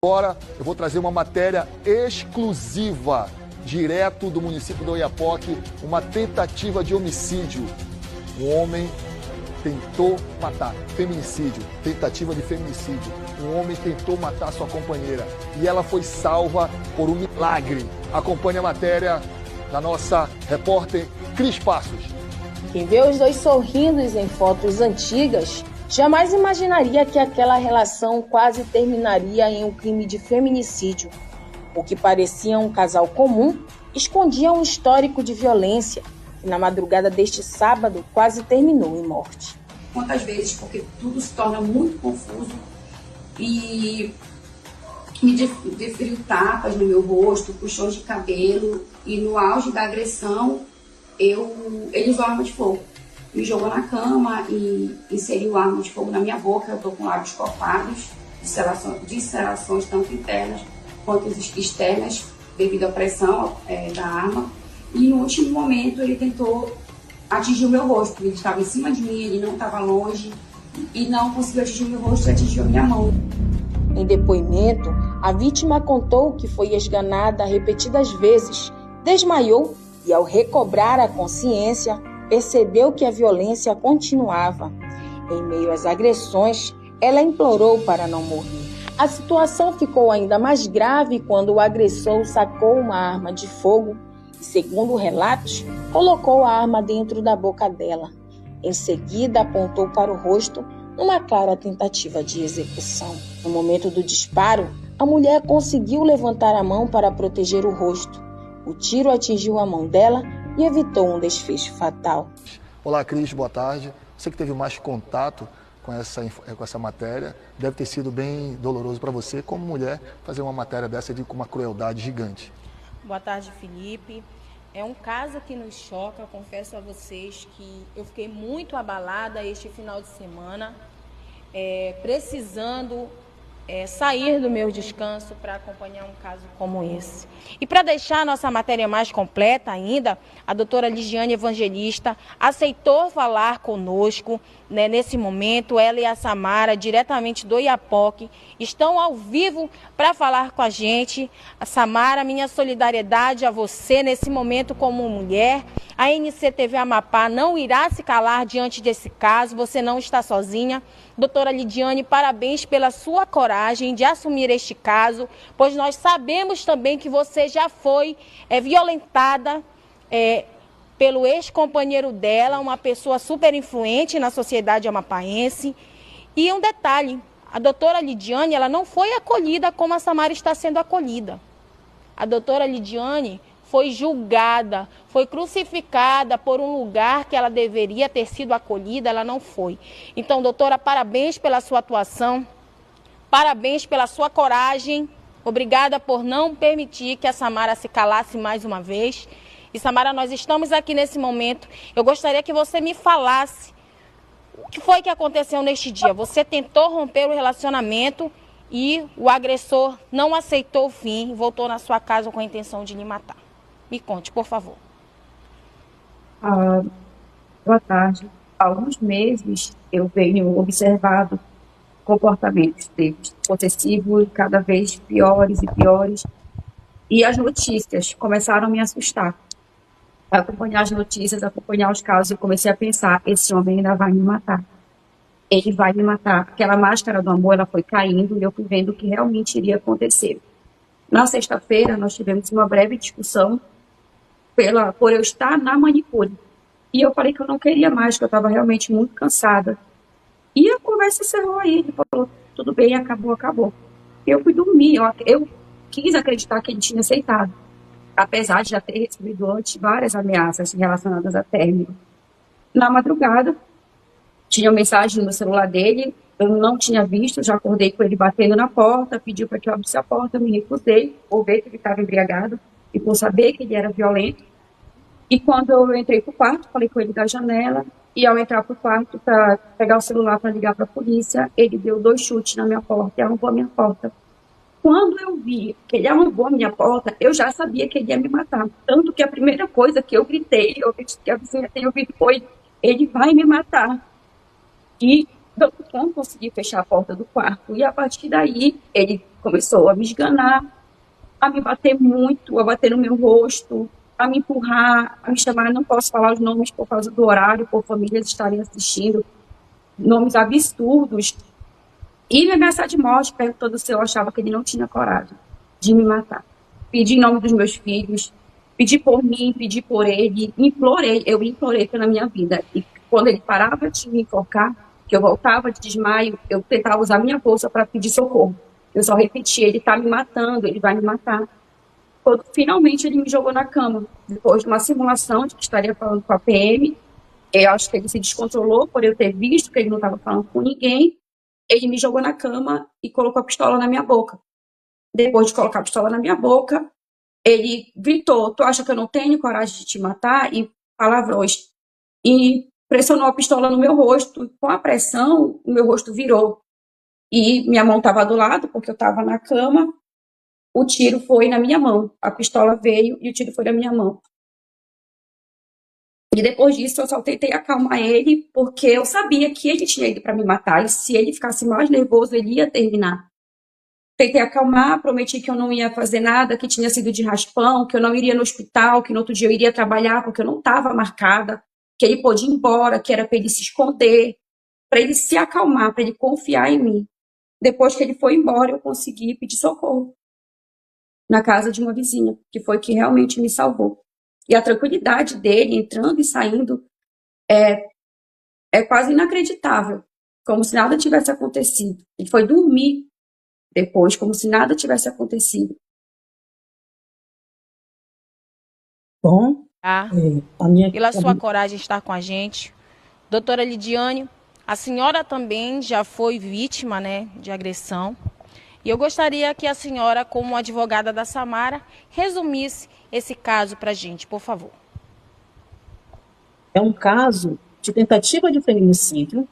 Agora eu vou trazer uma matéria exclusiva, direto do município do Oiapoque, uma tentativa de homicídio. Um homem tentou matar, feminicídio, tentativa de feminicídio. Um homem tentou matar sua companheira e ela foi salva por um milagre. Acompanhe a matéria da nossa repórter Cris Passos. Quem vê os dois sorrindo em fotos antigas jamais imaginaria que aquela relação quase terminaria em um crime de feminicídio. O que parecia um casal comum escondia um histórico de violência que na madrugada deste sábado quase terminou em morte. Quantas vezes, porque tudo se torna muito confuso e me deferiu tapas no meu rosto, puxões de cabelo e no auge da agressão ele usou arma de fogo. Me jogou na cama e inseriu arma de fogo na minha boca. Eu estou com lábios cortados, disserações tanto internas quanto externas, devido à pressão da arma. E no último momento ele tentou atingir o meu rosto. Ele estava em cima de mim, ele não estava longe e não conseguiu atingir o meu rosto e atingiu a minha mão. Em depoimento, a vítima contou que foi esganada repetidas vezes, desmaiou e, ao recobrar a consciência, percebeu que a violência continuava. Em meio às agressões, ela implorou para não morrer. A situação ficou ainda mais grave quando o agressor sacou uma arma de fogo e, segundo relatos, colocou a arma dentro da boca dela. Em seguida, apontou para o rosto numa clara tentativa de execução. No momento do disparo, a mulher conseguiu levantar a mão para proteger o rosto. O tiro atingiu a mão dela e evitou um desfecho fatal. Olá, Cris, boa tarde. Você que teve mais contato com essa matéria, deve ter sido bem doloroso para você, como mulher, fazer uma matéria dessa com uma crueldade gigante. Boa tarde, Felipe. É um caso que nos choca, confesso a vocês que eu fiquei muito abalada este final de semana, precisando sair do meu descanso para acompanhar um caso como esse. E para deixar a nossa matéria mais completa ainda, a doutora Ligiane Evangelista aceitou falar conosco, né, nesse momento. Ela e a Samara, diretamente do Oiapoque, estão ao vivo para falar com a gente. A Samara, minha solidariedade a você nesse momento como mulher. A NCTV Amapá não irá se calar diante desse caso, você não está sozinha. Doutora Lidiane, parabéns pela sua coragem de assumir este caso, pois nós sabemos também que você já foi violentada pelo ex-companheiro dela, uma pessoa super influente na sociedade amapaense. E um detalhe, a doutora Lidiane, ela não foi acolhida como a Samara está sendo acolhida. A doutora Lidiane foi julgada, foi crucificada por um lugar que ela deveria ter sido acolhida, ela não foi. Então, doutora, parabéns pela sua atuação, parabéns pela sua coragem, obrigada por não permitir que a Samara se calasse mais uma vez. E, Samara, nós estamos aqui nesse momento, eu gostaria que você me falasse o que foi que aconteceu neste dia. Você tentou romper o relacionamento e o agressor não aceitou o fim e voltou na sua casa com a intenção de lhe matar. Me conte, por favor. Boa tarde. Há alguns meses eu venho observado comportamentos deles possessivos cada vez piores e piores. E as notícias começaram a me assustar. A acompanhar as notícias, acompanhar os casos, eu comecei a pensar, esse homem ainda vai me matar. Ele vai me matar. Aquela máscara do amor, ela foi caindo e eu fui vendo o que realmente iria acontecer. Na sexta-feira, nós tivemos uma breve discussão por eu estar na manicure. E eu falei que eu não queria mais, que eu estava realmente muito cansada. E a conversa encerrou aí. Ele falou, tudo bem, acabou. Eu fui dormir, eu quis acreditar que ele tinha aceitado. Apesar de já ter recebido antes várias ameaças relacionadas a término. Na madrugada, tinha mensagem no celular dele, eu não tinha visto, já acordei com ele batendo na porta, pediu para que eu abrisse a porta, eu me recusei, por ver que ele estava embriagado e por saber que ele era violento. E quando eu entrei para o quarto, falei com ele da janela, e ao entrar para o quarto para pegar o celular para ligar para a polícia, ele deu 2 chutes na minha porta e arrombou a minha porta. Quando eu vi que ele arrombou a minha porta, eu já sabia que ele ia me matar. Tanto que a primeira coisa que eu gritei, que a vizinha tem ouvido, foi, ele vai me matar. E eu não consegui fechar a porta do quarto. E a partir daí, ele começou a me esganar, a me bater muito, a bater no meu rosto, a me empurrar, a me chamar, não posso falar os nomes por causa do horário, por famílias estarem assistindo, nomes absurdos, e me ameaçar de morte, perguntando se eu achava que ele não tinha coragem de me matar. Pedi em nome dos meus filhos, pedi por mim, pedi por ele, eu implorei pela minha vida. E quando ele parava de me enforcar, que eu voltava de desmaio, eu tentava usar minha força para pedir socorro. Eu só repetia, ele está me matando, ele vai me matar. Quando finalmente ele me jogou na cama, depois de uma simulação de que estaria falando com a PM, eu acho que ele se descontrolou por eu ter visto que ele não estava falando com ninguém, ele me jogou na cama e colocou a pistola na minha boca. Depois de colocar a pistola na minha boca, ele gritou, tu acha que eu não tenho coragem de te matar? E palavrões. E pressionou a pistola no meu rosto. Com a pressão, o meu rosto virou. E minha mão estava do lado, porque eu estava na cama. O tiro foi na minha mão. A pistola veio e o tiro foi na minha mão. E depois disso, eu só tentei acalmar ele, porque eu sabia que ele tinha ido para me matar. E se ele ficasse mais nervoso, ele ia terminar. Tentei acalmar, prometi que eu não ia fazer nada, que tinha sido de raspão, que eu não iria no hospital, que no outro dia eu iria trabalhar, porque eu não estava marcada, que ele podia ir embora, que era para ele se esconder, para ele se acalmar, para ele confiar em mim. Depois que ele foi embora, eu consegui pedir socorro na casa de uma vizinha, que foi que realmente me salvou. E a tranquilidade dele, entrando e saindo, é quase inacreditável, como se nada tivesse acontecido. Ele foi dormir depois, como se nada tivesse acontecido. Bom, Pela sua coragem de estar com a gente. Doutora Lidiane, a senhora também já foi vítima, né, de agressão. E eu gostaria que a senhora, como advogada da Samara, resumisse esse caso para a gente, por favor. É um caso de tentativa de feminicídio,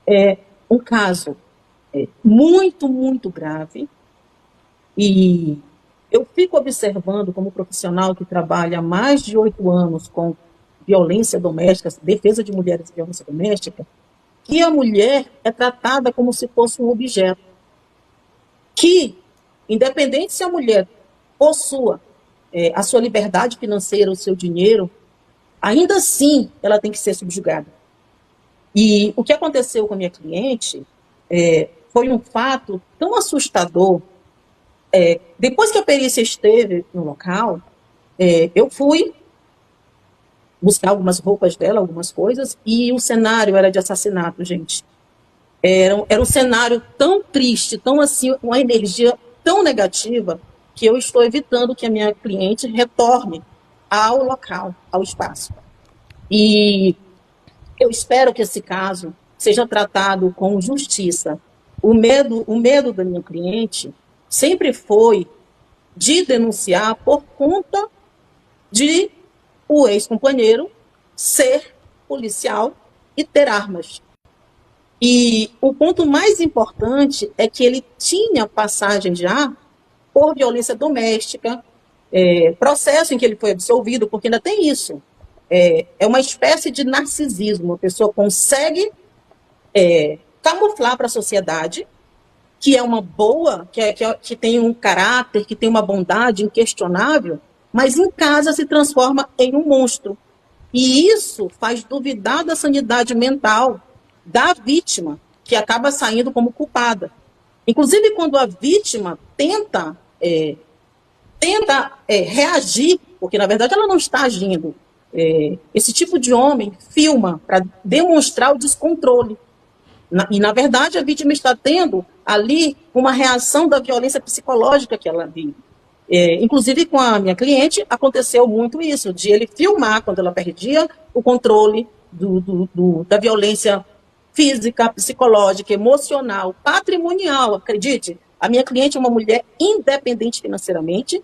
é um caso muito, muito grave, e eu fico observando como profissional que trabalha há mais de 8 anos com violência doméstica, defesa de mulheres e violência doméstica, que a mulher é tratada como se fosse um objeto, que, independente se a mulher possua a sua liberdade financeira, o seu dinheiro, ainda assim ela tem que ser subjugada. E o que aconteceu com a minha cliente foi um fato tão assustador. Depois que a perícia esteve no local, eu fui buscar algumas roupas dela, algumas coisas, e o cenário era de assassinato, gente. Era um cenário tão triste, tão assim, uma energia tão negativa, que eu estou evitando que a minha cliente retorne ao local, ao espaço. E eu espero que esse caso seja tratado com justiça. O medo da minha cliente sempre foi de denunciar por conta de o ex-companheiro ser policial e ter armas. E o ponto mais importante é que ele tinha passagem já por violência doméstica, processo em que ele foi absolvido, porque ainda tem isso. É uma espécie de narcisismo. A pessoa consegue camuflar para a sociedade que é uma boa, que tem um caráter, que tem uma bondade inquestionável, mas em casa se transforma em um monstro. E isso faz duvidar da sanidade mental da vítima, que acaba saindo como culpada. Inclusive, quando a vítima tenta reagir, porque na verdade ela não está agindo, esse tipo de homem filma para demonstrar o descontrole. E na verdade a vítima está tendo ali uma reação da violência psicológica que ela vive. Inclusive com a minha cliente aconteceu muito isso, de ele filmar quando ela perdia o controle da violência física, psicológica, emocional, patrimonial. Acredite, a minha cliente é uma mulher independente financeiramente,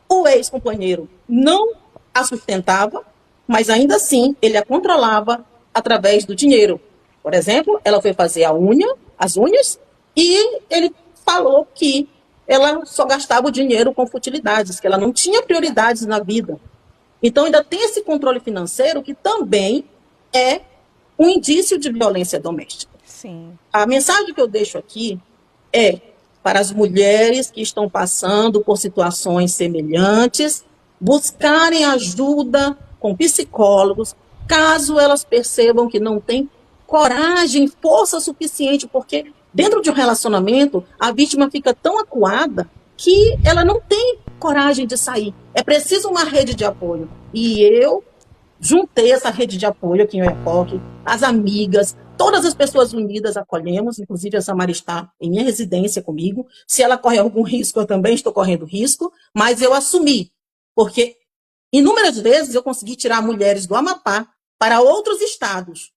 o ex-companheiro não a sustentava, mas ainda assim ele a controlava através do dinheiro. Por exemplo, ela foi fazer as unhas, e ele falou que ela só gastava o dinheiro com futilidades, que ela não tinha prioridades na vida. Então ainda tem esse controle financeiro que também é um indício de violência doméstica. Sim. A mensagem que eu deixo aqui é para as mulheres que estão passando por situações semelhantes buscarem ajuda com psicólogos, caso elas percebam que não têm coragem, força suficiente, porque dentro de um relacionamento a vítima fica tão acuada que ela não tem coragem de sair. É preciso uma rede de apoio. E eu juntei essa rede de apoio aqui em Oiapoque, as amigas, todas as pessoas unidas acolhemos, inclusive a Samara está em minha residência comigo. Se ela corre algum risco, eu também estou correndo risco, mas eu assumi, porque inúmeras vezes eu consegui tirar mulheres do Amapá para outros estados,